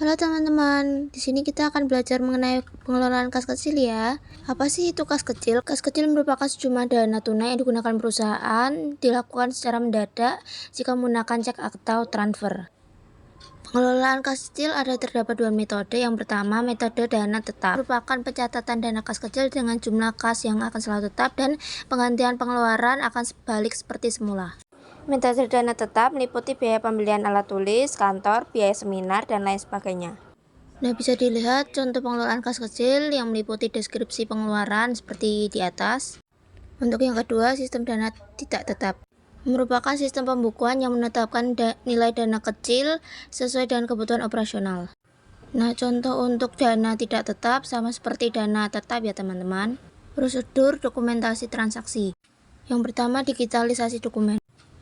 Halo teman-teman, di sini kita akan belajar mengenai pengelolaan kas kecil ya. Apa sih itu kas kecil? Kas kecil merupakan sejumlah dana tunai yang digunakan perusahaan, dilakukan secara mendadak jika menggunakan cek atau transfer. Pengelolaan kas kecil terdapat dua metode. Yang pertama, metode dana tetap, merupakan pencatatan dana kas kecil dengan jumlah kas yang akan selalu tetap dan penggantian pengeluaran akan balik seperti semula. Metode dana tetap meliputi biaya pembelian alat tulis, kantor, biaya seminar, dan lain sebagainya. Nah, bisa dilihat contoh pengelolaan kas kecil yang meliputi deskripsi pengeluaran seperti di atas. Untuk yang kedua, sistem dana tidak tetap merupakan sistem pembukuan yang menetapkan nilai dana kecil sesuai dengan kebutuhan operasional. Nah, contoh untuk dana tidak tetap sama seperti dana tetap ya teman-teman. Prosedur dokumentasi transaksi. Yang pertama, digitalisasi dokumen.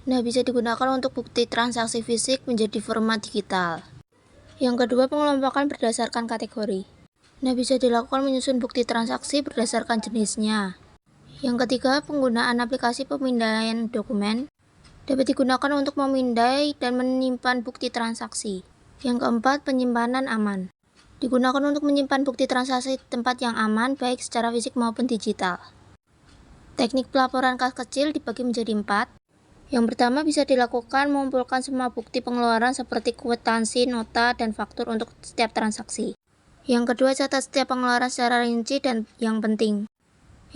Nah, bisa digunakan untuk bukti transaksi fisik menjadi format digital. Yang kedua, pengelompokan berdasarkan kategori. Nah, bisa dilakukan menyusun bukti transaksi berdasarkan jenisnya. Yang ketiga, penggunaan aplikasi pemindahan dokumen dapat digunakan untuk memindai dan menyimpan bukti transaksi. Yang keempat, penyimpanan aman. Digunakan untuk menyimpan bukti transaksi di tempat yang aman, baik secara fisik maupun digital. Teknik pelaporan kas kecil dibagi menjadi 4. Yang pertama, bisa dilakukan mengumpulkan semua bukti pengeluaran seperti kwitansi, nota, dan faktur untuk setiap transaksi. Yang kedua, catat setiap pengeluaran secara rinci dan yang penting.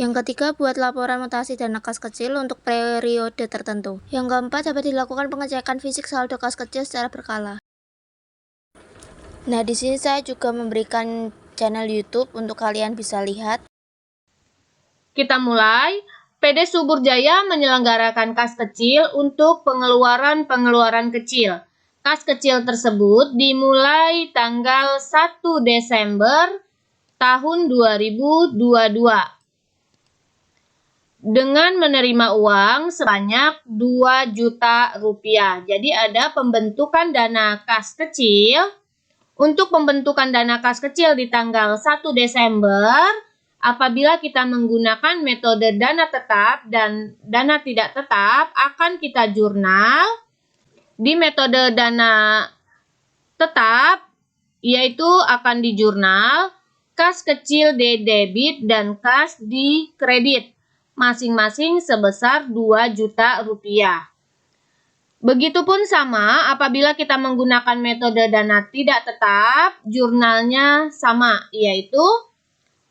Yang ketiga, buat laporan mutasi dana kas kecil untuk periode tertentu. Yang keempat, dapat dilakukan pengecekan fisik saldo kas kecil secara berkala. Nah, di sini saya juga memberikan channel YouTube untuk kalian bisa lihat. Kita mulai. PD Subur Jaya menyelenggarakan kas kecil untuk pengeluaran kecil. Kas kecil tersebut dimulai tanggal 1 Desember tahun 2022 dengan menerima uang sebanyak 2 juta rupiah. Jadi ada pembentukan dana kas kecil. Untuk pembentukan dana kas kecil di tanggal 1 Desember, apabila kita menggunakan metode dana tetap dan dana tidak tetap, akan kita jurnal. Di metode dana tetap, yaitu akan di jurnal kas kecil di debit dan kas di kredit, masing-masing sebesar 2 juta rupiah. Begitupun sama apabila kita menggunakan metode dana tidak tetap, jurnalnya sama, yaitu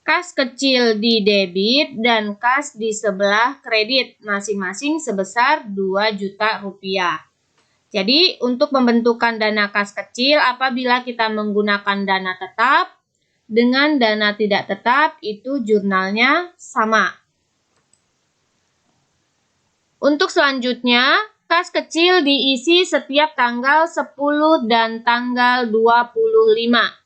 kas kecil di debit dan kas di sebelah kredit, masing-masing sebesar 2 juta rupiah. Jadi, untuk pembentukan dana kas kecil, apabila kita menggunakan dana tetap dengan dana tidak tetap, itu jurnalnya sama. Untuk selanjutnya, kas kecil diisi setiap tanggal 10 dan tanggal 25.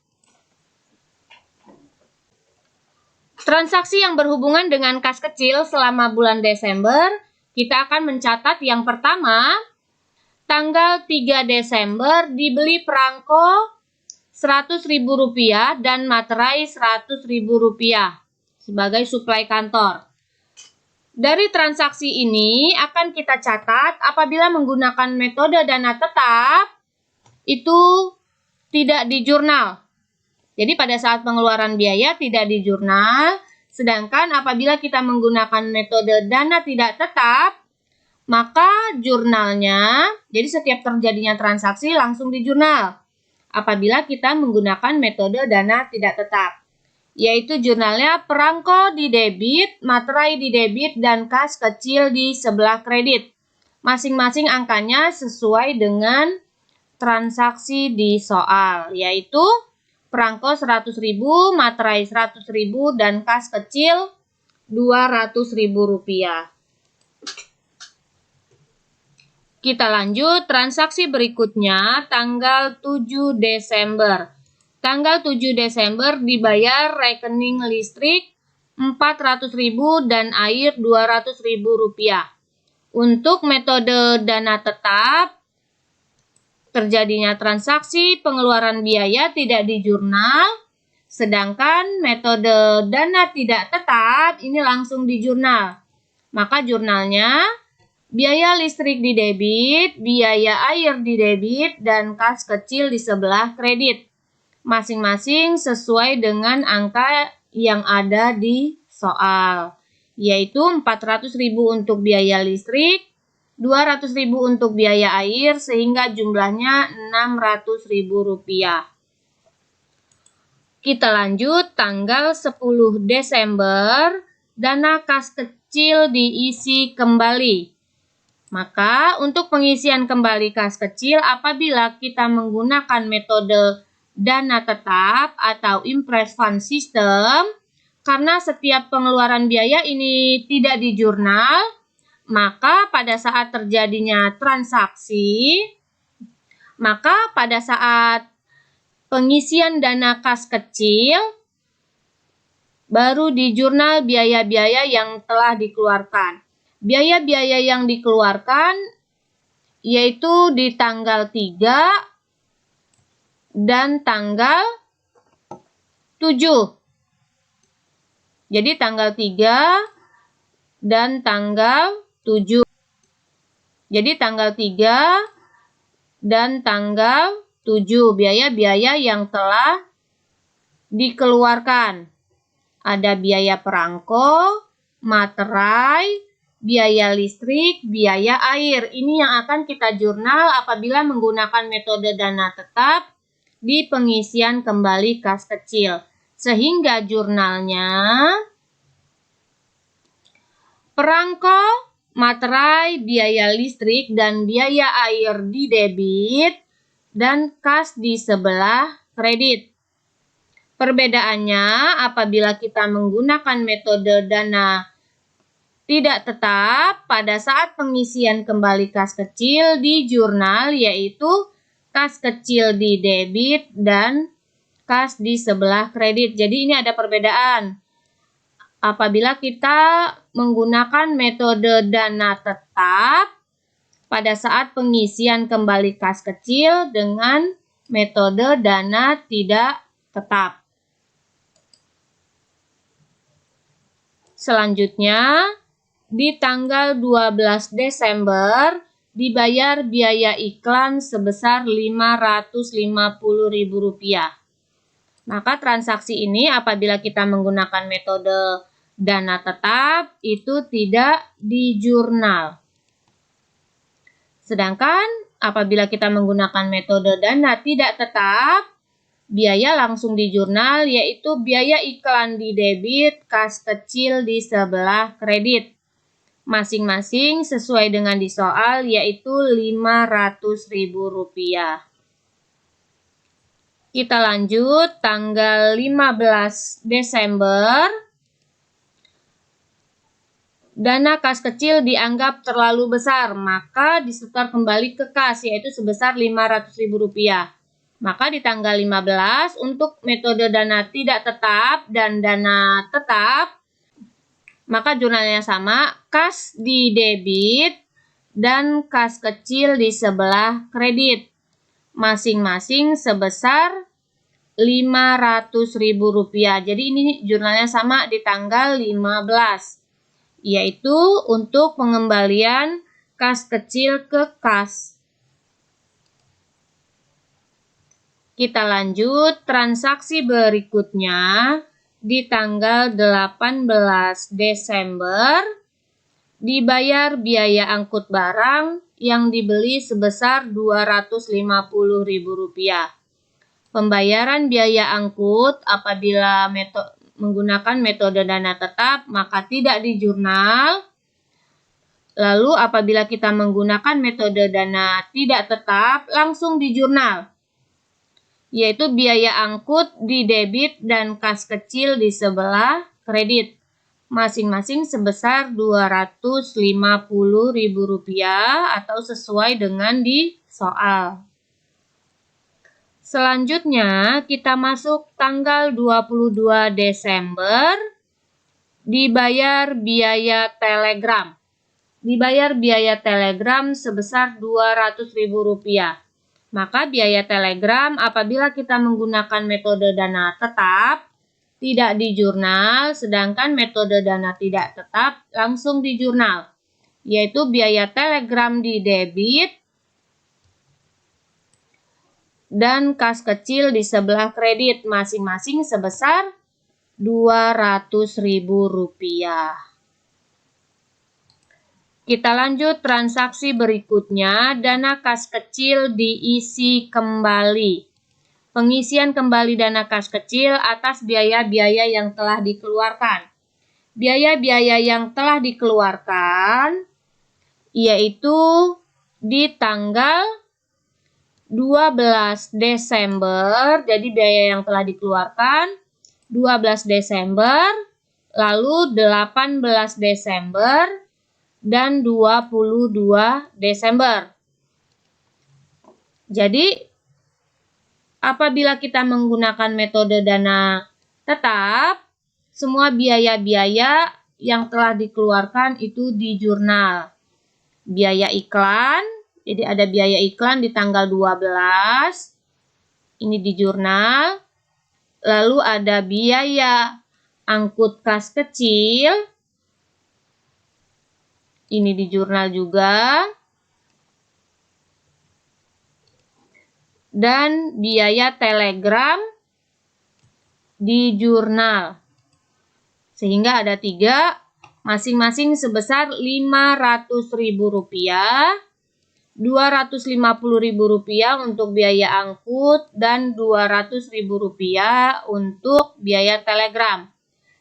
Transaksi yang berhubungan dengan kas kecil selama bulan Desember, kita akan mencatat yang pertama, tanggal 3 Desember dibeli perangko Rp100.000 dan materai Rp100.000 sebagai suplai kantor. Dari transaksi ini akan kita catat apabila menggunakan metode dana tetap, itu tidak di jurnal. Jadi pada saat pengeluaran biaya tidak di jurnal, sedangkan apabila kita menggunakan metode dana tidak tetap, maka jurnalnya, jadi setiap terjadinya transaksi langsung di jurnal. Apabila kita menggunakan metode dana tidak tetap, yaitu jurnalnya perangko di debit, materai di debit, dan kas kecil di sebelah kredit. Masing-masing angkanya sesuai dengan transaksi di soal, yaitu perangko Rp100.000, materai Rp100.000, dan kas kecil Rp200.000. Kita lanjut, transaksi berikutnya tanggal 7 Desember. Tanggal 7 Desember dibayar rekening listrik Rp400.000 dan air Rp200.000. Untuk metode dana tetap, terjadinya transaksi pengeluaran biaya tidak di jurnal, sedangkan metode dana tidak tetap ini langsung di jurnal. Maka jurnalnya biaya listrik di debit, biaya air di debit, dan kas kecil di sebelah kredit. masing-masing sesuai dengan angka yang ada di soal, yaitu 400.000 untuk biaya listrik, 200.000 untuk biaya air, sehingga jumlahnya Rp600.000. Kita lanjut tanggal 10 Desember, dana kas kecil diisi kembali. Maka untuk pengisian kembali kas kecil apabila kita menggunakan metode dana tetap atau impress fund system, karena setiap pengeluaran biaya ini tidak di jurnal, maka pada saat terjadinya transaksi, maka pada saat pengisian dana kas kecil, baru di jurnal biaya-biaya yang telah dikeluarkan. Biaya-biaya yang dikeluarkan yaitu di tanggal 3 dan tanggal 7. Jadi tanggal 3 dan tanggal 7. Jadi tanggal 3 dan tanggal 7 biaya-biaya yang telah dikeluarkan. Ada biaya perangko, materai, biaya listrik, biaya air. Ini yang akan kita jurnal apabila menggunakan metode dana tetap di pengisian kembali kas kecil. Sehingga jurnalnya perangko, materai, biaya listrik, dan biaya air di debit dan kas di sebelah kredit. Perbedaannya apabila kita menggunakan metode dana tidak tetap pada saat pengisian kembali kas kecil di jurnal, yaitu kas kecil di debit dan kas di sebelah kredit. Jadi ini ada perbedaan. Apabila kita menggunakan metode dana tetap pada saat pengisian kembali kas kecil dengan metode dana tidak tetap. Selanjutnya, di tanggal 12 Desember dibayar biaya iklan sebesar Rp550.000. Maka transaksi ini apabila kita menggunakan metode dana tetap itu tidak di jurnal. Sedangkan apabila kita menggunakan metode dana tidak tetap, biaya langsung di jurnal, yaitu biaya iklan di debit, kas kecil di sebelah kredit. Masing-masing sesuai dengan di soal, yaitu Rp500.000. Kita lanjut tanggal 15 Desember. Dana kas kecil dianggap terlalu besar, maka disetor kembali ke kas, yaitu sebesar Rp500.000. Maka di tanggal 15 untuk metode dana tidak tetap dan dana tetap, maka jurnalnya sama, kas di debit dan kas kecil di sebelah kredit. Masing-masing sebesar Rp500.000. Jadi ini jurnalnya sama di tanggal 15, yaitu untuk pengembalian kas kecil ke kas. Kita lanjut transaksi berikutnya di tanggal 18 Desember dibayar biaya angkut barang yang dibeli sebesar Rp250.000. Pembayaran biaya angkut apabila menggunakan metode dana tetap maka tidak di jurnal. Lalu apabila kita menggunakan metode dana tidak tetap langsung di jurnal, yaitu biaya angkut di debit dan kas kecil di sebelah kredit. Masing-masing sebesar Rp250.000 atau sesuai dengan di soal. Selanjutnya kita masuk tanggal 22 Desember dibayar biaya telegram. Dibayar biaya telegram sebesar Rp200.000. Maka biaya telegram apabila kita menggunakan metode dana tetap tidak di jurnal, sedangkan metode dana tidak tetap langsung di jurnal, yaitu biaya telegram di debit dan kas kecil di sebelah kredit masing-masing sebesar Rp200.000. Kita lanjut transaksi berikutnya, dana kas kecil diisi kembali. Pengisian kembali dana kas kecil atas biaya-biaya yang telah dikeluarkan. Biaya-biaya yang telah dikeluarkan yaitu di tanggal 12 Desember, jadi biaya yang telah dikeluarkan 12 Desember, lalu 18 Desember, dan 22 Desember. Jadi, apabila kita menggunakan metode dana tetap, semua biaya-biaya yang telah dikeluarkan itu di jurnal. Biaya iklan, jadi ada biaya iklan di tanggal 12, ini di jurnal. Lalu ada biaya angkut kas kecil, ini di jurnal juga. Dan biaya telegram di jurnal. Sehingga ada 3, masing-masing sebesar Rp500.000, Rp250.000 untuk biaya angkut, dan Rp200.000 untuk biaya telegram.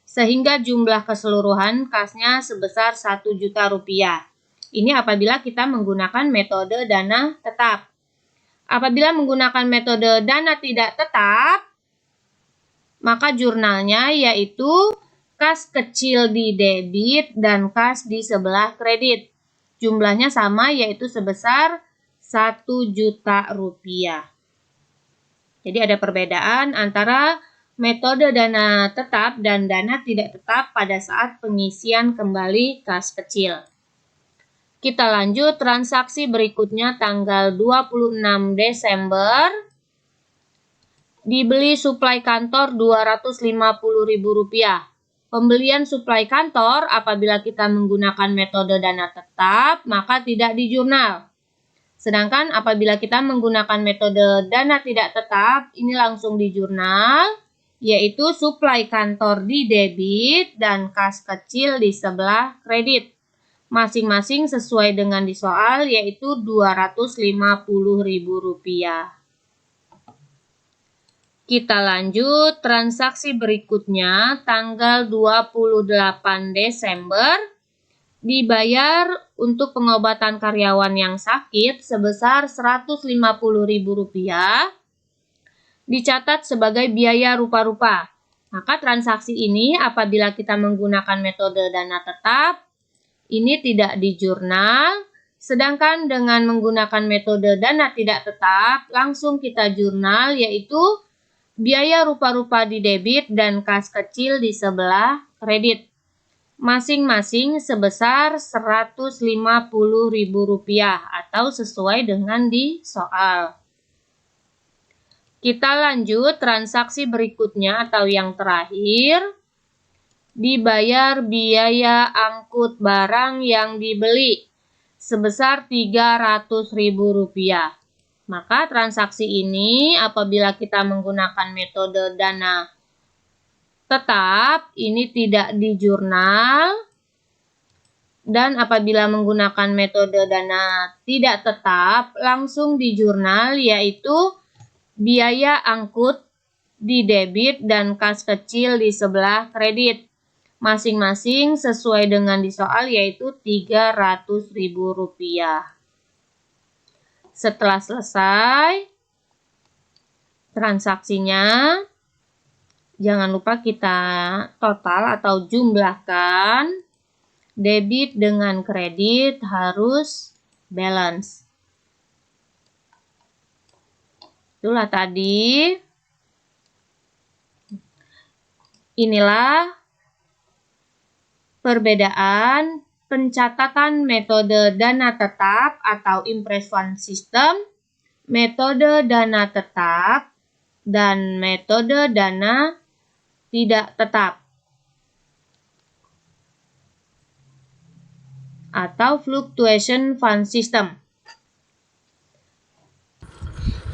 Sehingga jumlah keseluruhan kasnya sebesar Rp1 juta. Ini apabila kita menggunakan metode dana tetap. Apabila menggunakan metode dana tidak tetap, maka jurnalnya yaitu kas kecil di debit dan kas di sebelah kredit. Jumlahnya sama, yaitu sebesar Rp1 juta. Jadi ada perbedaan antara metode dana tetap dan dana tidak tetap pada saat pengisian kembali kas kecil. Kita lanjut transaksi berikutnya tanggal 26 Desember. Dibeli suplai kantor Rp250.000. Pembelian suplai kantor apabila kita menggunakan metode dana tetap, maka tidak di jurnal. Sedangkan apabila kita menggunakan metode dana tidak tetap, ini langsung di jurnal, yaitu suplai kantor di debit dan kas kecil di sebelah kredit. Masing-masing sesuai dengan di soal, yaitu Rp250.000. Kita lanjut transaksi berikutnya tanggal 28 Desember. Dibayar untuk pengobatan karyawan yang sakit sebesar Rp150.000. Dicatat sebagai biaya rupa-rupa. Maka transaksi ini apabila kita menggunakan metode dana tetap, ini tidak di jurnal. Sedangkan dengan menggunakan metode dana tidak tetap, langsung kita jurnal, yaitu biaya rupa-rupa di debit dan kas kecil di sebelah kredit. Masing-masing sebesar Rp150.000 atau sesuai dengan di soal. Kita lanjut transaksi berikutnya atau yang terakhir. Dibayar biaya angkut barang yang dibeli sebesar Rp300.000. Maka transaksi ini apabila kita menggunakan metode dana tetap, ini tidak di jurnal. Dan apabila menggunakan metode dana tidak tetap, langsung di jurnal, yaitu biaya angkut di debit dan kas kecil di sebelah kredit. Masing-masing sesuai dengan di soal, yaitu Rp300.000. Setelah selesai transaksinya, jangan lupa kita total atau jumlahkan. Debit dengan kredit harus balance. Itulah tadi. Inilah perbedaan pencatatan metode dana tetap atau Impress Fund System, metode dana tetap, dan metode dana tidak tetap atau Fluctuation Fund System.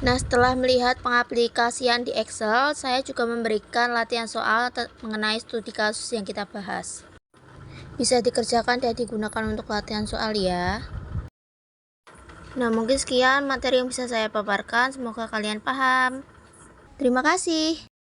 Nah, setelah melihat pengaplikasian di Excel, saya juga memberikan latihan soal mengenai studi kasus yang kita bahas. Bisa dikerjakan dan digunakan untuk latihan soal ya. Nah, mungkin sekian materi yang bisa saya paparkan. Semoga kalian paham. Terima kasih.